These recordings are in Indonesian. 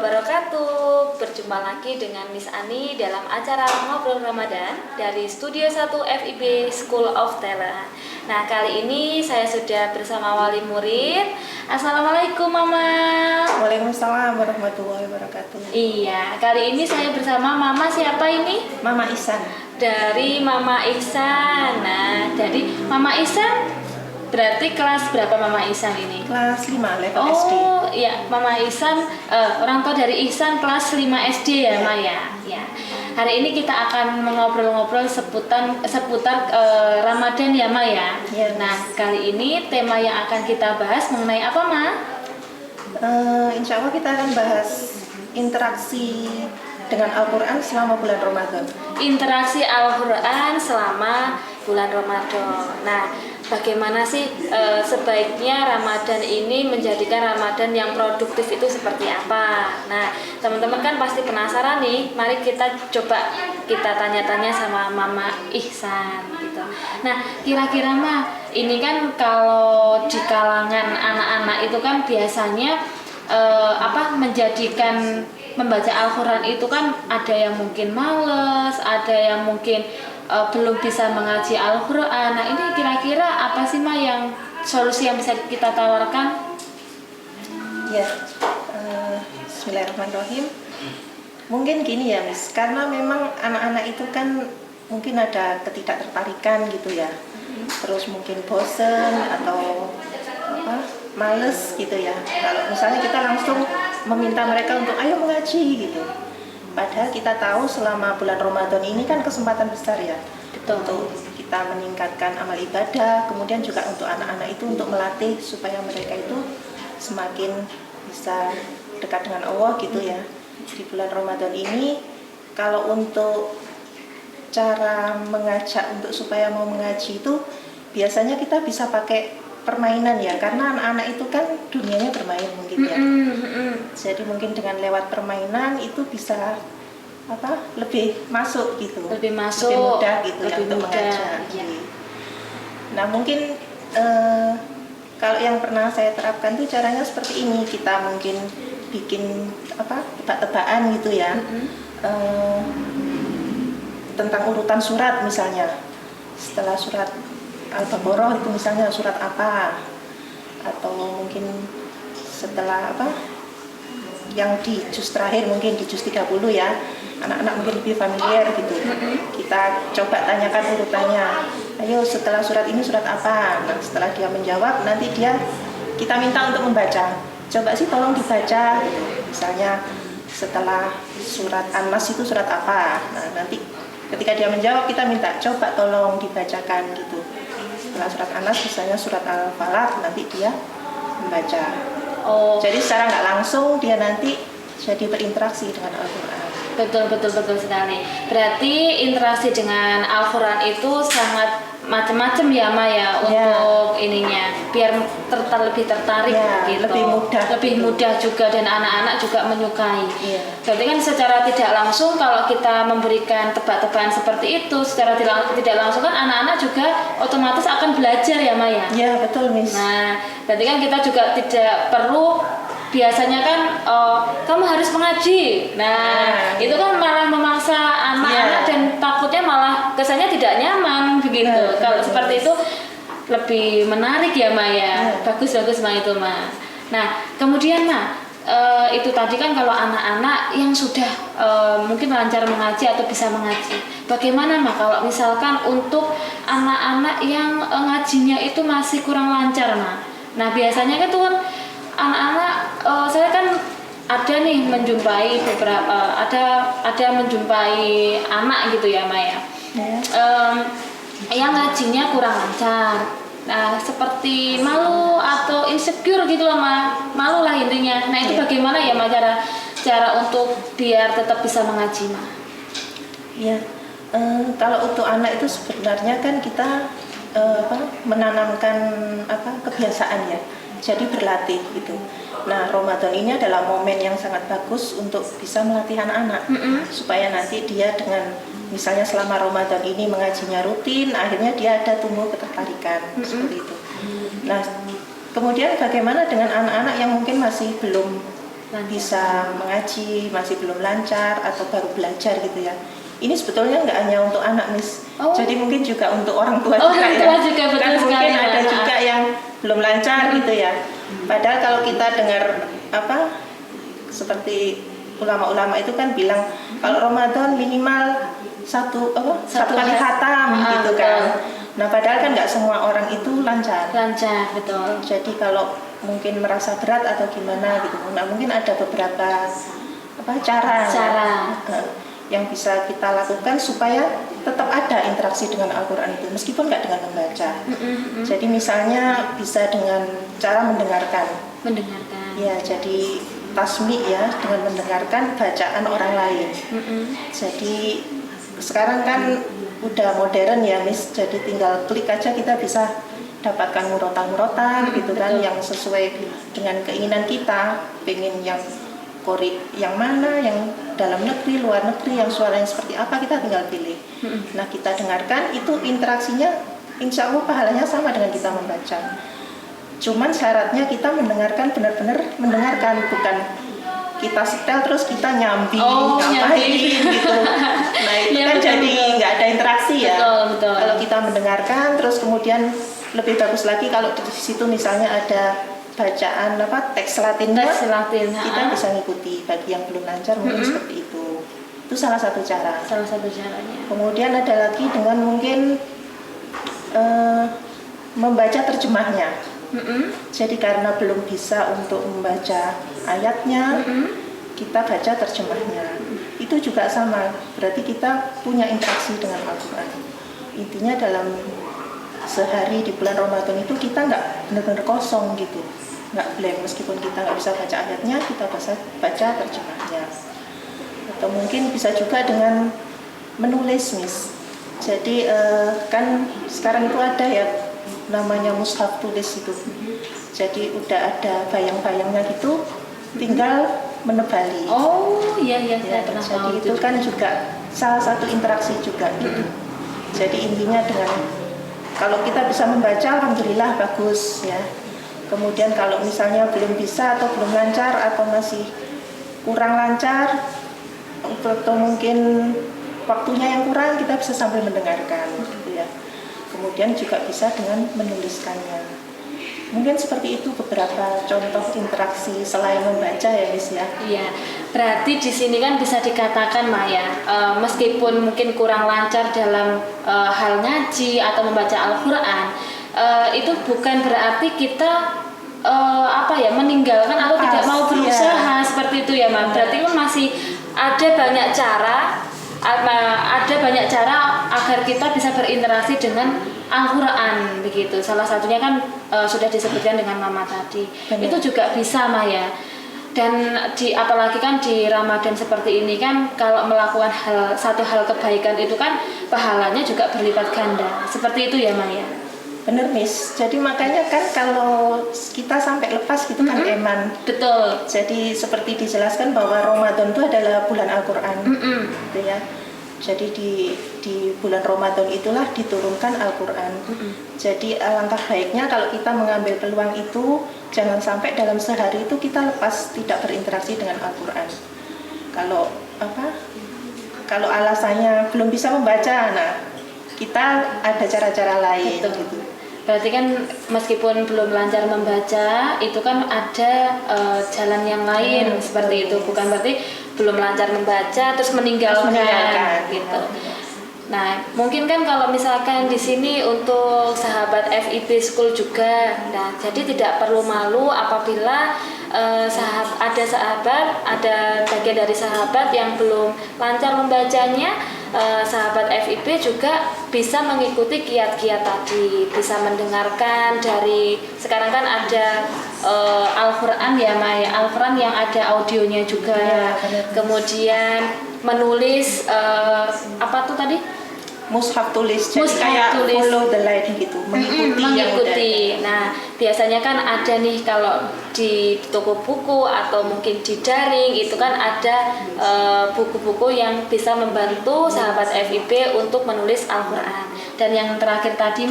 wabarakatuh. Berjumpa lagi dengan Miss Ani dalam acara Ngobrol Ramadan dari Studio 1 FIB School of Talent. Nah, kali ini saya sudah bersama wali murid. Assalamualaikum Mama. Waalaikumsalam warahmatullahi wabarakatuh. Iya, kali ini saya bersama Mama siapa ini? Mama Ihsan. Dari Mama Ihsan. Nah, dari Mama Ihsan berarti kelas berapa Mama Ihsan ini? Kelas 5 level SD. Oh iya, Mama Ihsan, orang tua dari Ihsan kelas 5 SD ya, Ma ya. Ya. Hari ini kita akan mengobrol-ngobrol seputar Ramadan ya, Ma ya. Yes. Nah, kali ini tema yang akan kita bahas mengenai apa, Ma? Insya Allah kita akan bahas interaksi dengan Al-Quran selama bulan Ramadan. Interaksi Al-Quran selama bulan Ramadan. Nah, bagaimana sih sebaiknya Ramadan ini menjadikan Ramadan yang produktif itu seperti apa? Nah, teman-teman kan pasti penasaran nih. Mari kita coba kita tanya-tanya sama Mama Ihsan gitu. Nah, kira-kira Mah, ini kan kalau di kalangan anak-anak itu kan biasanya menjadikan membaca Al-Quran itu kan ada yang mungkin males, ada yang mungkin belum bisa mengaji Al-Quran. Nah, ini kira-kira apa sih Ma yang solusi yang bisa kita tawarkan? Ya, Bismillahirrahmanirrahim. Mungkin gini ya, Miss, karena memang anak-anak itu kan mungkin ada ketidaktertarikan gitu ya. Terus mungkin bosen atau males gitu ya. Kalau misalnya kita langsung meminta mereka untuk ayo mengaji gitu. Padahal kita tahu selama bulan Ramadan ini kan kesempatan besar ya. Betul. Untuk kita meningkatkan amal ibadah, kemudian juga untuk anak-anak itu untuk melatih supaya mereka itu semakin bisa dekat dengan Allah gitu ya. Di bulan Ramadan ini kalau untuk cara mengajak untuk supaya mau mengaji itu biasanya kita bisa pakai permainan ya, karena anak-anak itu kan dunianya bermain mungkin ya. Jadi mungkin dengan lewat permainan itu bisa lebih masuk gitu, lebih mudah gitu lebih ya untuk mengajak. Ya. Nah mungkin kalau yang pernah saya terapkan tuh caranya seperti ini, kita mungkin bikin tebak-tebakan gitu ya, tentang urutan surat misalnya. Setelah surat Al-Baqarah itu misalnya surat apa, atau mungkin setelah yang di juz terakhir mungkin di juz 30 ya, anak-anak mungkin lebih familiar gitu. Kita coba tanyakan urutannya, ayo setelah surat ini surat apa. Nah setelah dia menjawab nanti kita minta untuk membaca, coba sih tolong dibaca gitu. Misalnya setelah surat An-Nas itu surat apa. Nah nanti ketika dia menjawab kita minta coba tolong dibacakan gitu. Setelah surat An-Nas misalnya surat Al-Falaq, nanti dia membaca. Jadi secara nggak langsung dia nanti jadi berinteraksi dengan Al-Quran. Betul sekali. Berarti interaksi dengan Al-Quran itu sangat macam-macam ya Ma ya, untuk ininya biar lebih tertarik gitu. Lebih mudah juga, dan anak-anak juga menyukai. Berarti kan secara tidak langsung kalau kita memberikan tebak-tebakan seperti itu secara tidak langsung kan anak-anak juga otomatis akan belajar ya Ma ya. Iya, betul Miss. Nah, berarti kan kita juga tidak perlu biasanya kan kamu harus mengaji. Nah, itu kan malah memaksa anak-anak dan takutnya malah kesannya tidak nyaman begitu. Kalau seperti itu lebih menarik ya Ma ya. Bagus Ma itu Ma. Nah, kemudian Ma, itu tadi kan kalau anak-anak yang sudah mungkin lancar mengaji atau bisa mengaji. Bagaimana Ma kalau misalkan untuk anak-anak yang ngajinya itu masih kurang lancar Ma? Nah, biasanya kan tuh kan anak-anak, saya kan ada nih menjumpai beberapa, ada menjumpai anak gitu ya Ma ya, yang ngajinya kurang lancar. Nah, seperti malu atau insecure gitu loh Ma, malu lah intinya. Nah itu bagaimana ya Ma cara untuk biar tetap bisa mengaji Ma? Ya, kalau untuk anak itu sebenarnya kan kita menanamkan kebiasaan ya. Jadi berlatih gitu. Nah Ramadan ini adalah momen yang sangat bagus untuk bisa melatih anak-anak supaya nanti dia dengan misalnya selama Ramadan ini mengajinya rutin, akhirnya dia ada tumbuh ketertarikan seperti itu. Nah kemudian bagaimana dengan anak-anak yang mungkin masih belum bisa mengaji, masih belum lancar atau baru belajar gitu ya. Ini sebetulnya nggak hanya untuk anak, Miss. Jadi mungkin juga untuk orang tua juga orang ya. tua juga, betul Kan sekali, mungkin ada Mbak. juga yang belum lancar gitu ya. Padahal kalau kita dengar seperti ulama-ulama itu kan bilang kalau Ramadan minimal satu kali khatam gitu kan. Nah padahal kan nggak semua orang itu lancar. Lancar, betul. Jadi kalau mungkin merasa berat atau gimana gitu, nah mungkin ada beberapa cara yang bisa kita lakukan supaya tetap ada interaksi dengan Al-Quran itu, meskipun nggak dengan membaca. Jadi misalnya bisa dengan cara mendengarkan. Ya, jadi tasmi ya, dengan mendengarkan bacaan orang lain. Jadi sekarang kan udah modern ya, Miss. Jadi tinggal klik aja kita bisa dapatkan murotan gitu kan, yang sesuai dengan keinginan kita. Pengen yang yang mana, yang dalam negeri, luar negeri, yang suaranya seperti apa, kita tinggal pilih. Nah kita dengarkan, itu interaksinya insya Allah pahalanya sama dengan kita membaca. Cuman syaratnya kita mendengarkan, benar-benar mendengarkan, bukan kita setel terus kita nyambi ngapain gitu. Nah itu kan jadi nggak ada interaksi ya. Betul. Kalau kita mendengarkan terus kemudian lebih bagus lagi kalau di situ misalnya ada bacaan teks Latinnya, kita bisa ngikuti. Bagi yang belum lancar mungkin seperti itu. Itu salah satu cara. Caranya. Kemudian ada lagi dengan mungkin membaca terjemahnya. Jadi karena belum bisa untuk membaca ayatnya, kita baca terjemahnya. Itu juga sama, berarti kita punya interaksi dengan Al-Quran. Intinya dalam sehari di bulan Ramadan itu kita nggak benar-benar kosong gitu, nggak blank. Meskipun kita nggak bisa baca ayatnya, kita baca terjemahnya. Atau mungkin bisa juga dengan menulis, Miss. Jadi kan sekarang itu ada ya namanya mushaf tulis itu. Jadi udah ada bayang-bayangnya gitu, tinggal menebali. Iya, saya pernah tahu. Jadi itu kan juga salah satu interaksi juga gitu. Jadi intinya dengan kalau kita bisa membaca, alhamdulillah bagus ya. Kemudian kalau misalnya belum bisa atau belum lancar atau masih kurang lancar atau mungkin waktunya yang kurang, kita bisa sambil mendengarkan gitu ya. Kemudian juga bisa dengan menuliskannya. Mungkin seperti itu beberapa contoh interaksi selain membaca ya, Miss ya. Iya, berarti di sini kan bisa dikatakan Maya, meskipun mungkin kurang lancar dalam hal ngaji atau membaca Al-Quran, itu bukan berarti kita meninggalkan atau tidak mau berusaha seperti itu ya, Mbak. Berarti kan masih ada banyak cara agar kita bisa berinteraksi dengan Al-Quran begitu. Salah satunya kan sudah disebutkan dengan Mama tadi. Benar. Itu juga bisa Maya. Dan apalagi kan di Ramadan seperti ini kan, kalau melakukan satu hal kebaikan itu kan pahalanya juga berlipat ganda. Seperti itu ya Maya. Bener, Miss. Jadi makanya kan kalau kita sampai lepas gitu kan eman. Betul. Jadi seperti dijelaskan bahwa Ramadan itu adalah bulan Al-Quran gitu ya. Jadi di bulan Ramadan itulah diturunkan Al-Quran. Jadi alangkah baiknya kalau kita mengambil peluang itu, jangan sampai dalam sehari itu kita lepas tidak berinteraksi dengan Al-Quran. Kalau alasannya belum bisa membaca, nah kita ada cara-cara lain. Betul. Gitu. Berarti kan meskipun belum lancar membaca, itu kan ada jalan yang lain seperti itu. Bukan berarti belum lancar membaca terus meninggalkan gitu. Nah, mungkin kan kalau misalkan di sini untuk sahabat FIB School juga, nah jadi tidak perlu malu apabila ada bagian dari sahabat yang belum lancar membacanya. Sahabat FIB juga bisa mengikuti kiat-kiat tadi, bisa mendengarkan dari, sekarang kan ada Al-Quran ya Maya, Al-Quran yang ada audionya juga ya, kemudian menulis apa tuh tadi? Mushaf tulis, jadi kayak follow the light gitu, mengikuti. Nah, biasanya kan ada nih kalau di toko buku atau mungkin di daring itu kan ada buku-buku yang bisa membantu sahabat FIB untuk menulis Al-Quran. Dan yang terakhir tadi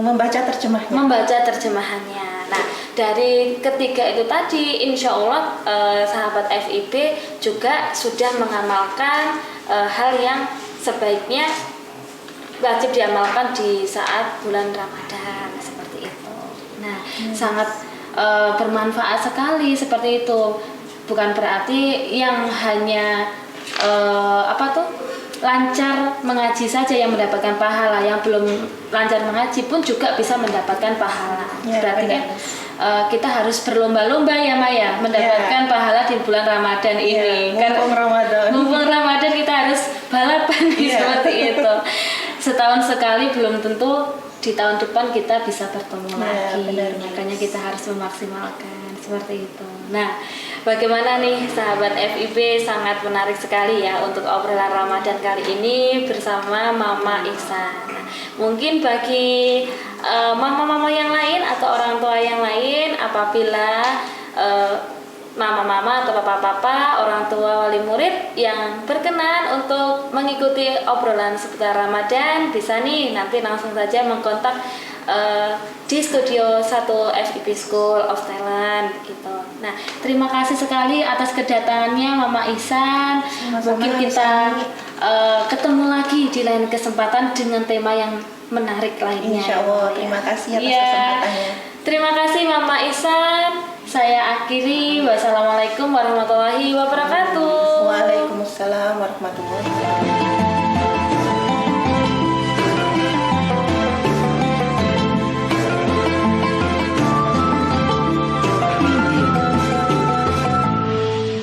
membaca terjemahannya. Nah, dari ketiga itu tadi, insya Allah sahabat FIB juga sudah mengamalkan hal yang sebaiknya wajib diamalkan di saat bulan Ramadan seperti itu. Nah, sangat bermanfaat sekali seperti itu. Bukan berarti yang hanya lancar mengaji saja yang mendapatkan pahala, yang belum lancar mengaji pun juga bisa mendapatkan pahala. Ya, berarti kan kita harus berlomba-lomba ya Maya mendapatkan pahala di bulan Ramadan ini. Mumpung Ramadan kita harus balapan seperti itu. Setahun sekali belum tentu di tahun depan kita bisa bertemu lagi. Makanya kita harus memaksimalkan seperti itu. Nah, bagaimana nih sahabat FIB, sangat menarik sekali ya untuk obrolan Ramadan kali ini bersama Mama Ihsan. Nah, mungkin bagi mama-mama yang lain atau orang tua yang lain, apabila mama-mama atau papa-papa, orang tua wali murid yang berkenan untuk mengikuti obrolan seputar Ramadan, bisa nih nanti langsung saja mengkontak di Studio 1 FIB School of Talent gitu. Nah, terima kasih sekali atas kedatangannya Mama Ihsan. Mungkin kita ketemu lagi di lain kesempatan dengan tema yang menarik lainnya. Insya Allah, terima kasih atas kesempatannya. Terima kasih Mama Ihsan. Saya akhiri. Wassalamualaikum warahmatullahi wabarakatuh. Waalaikumsalam warahmatullahi wabarakatuh.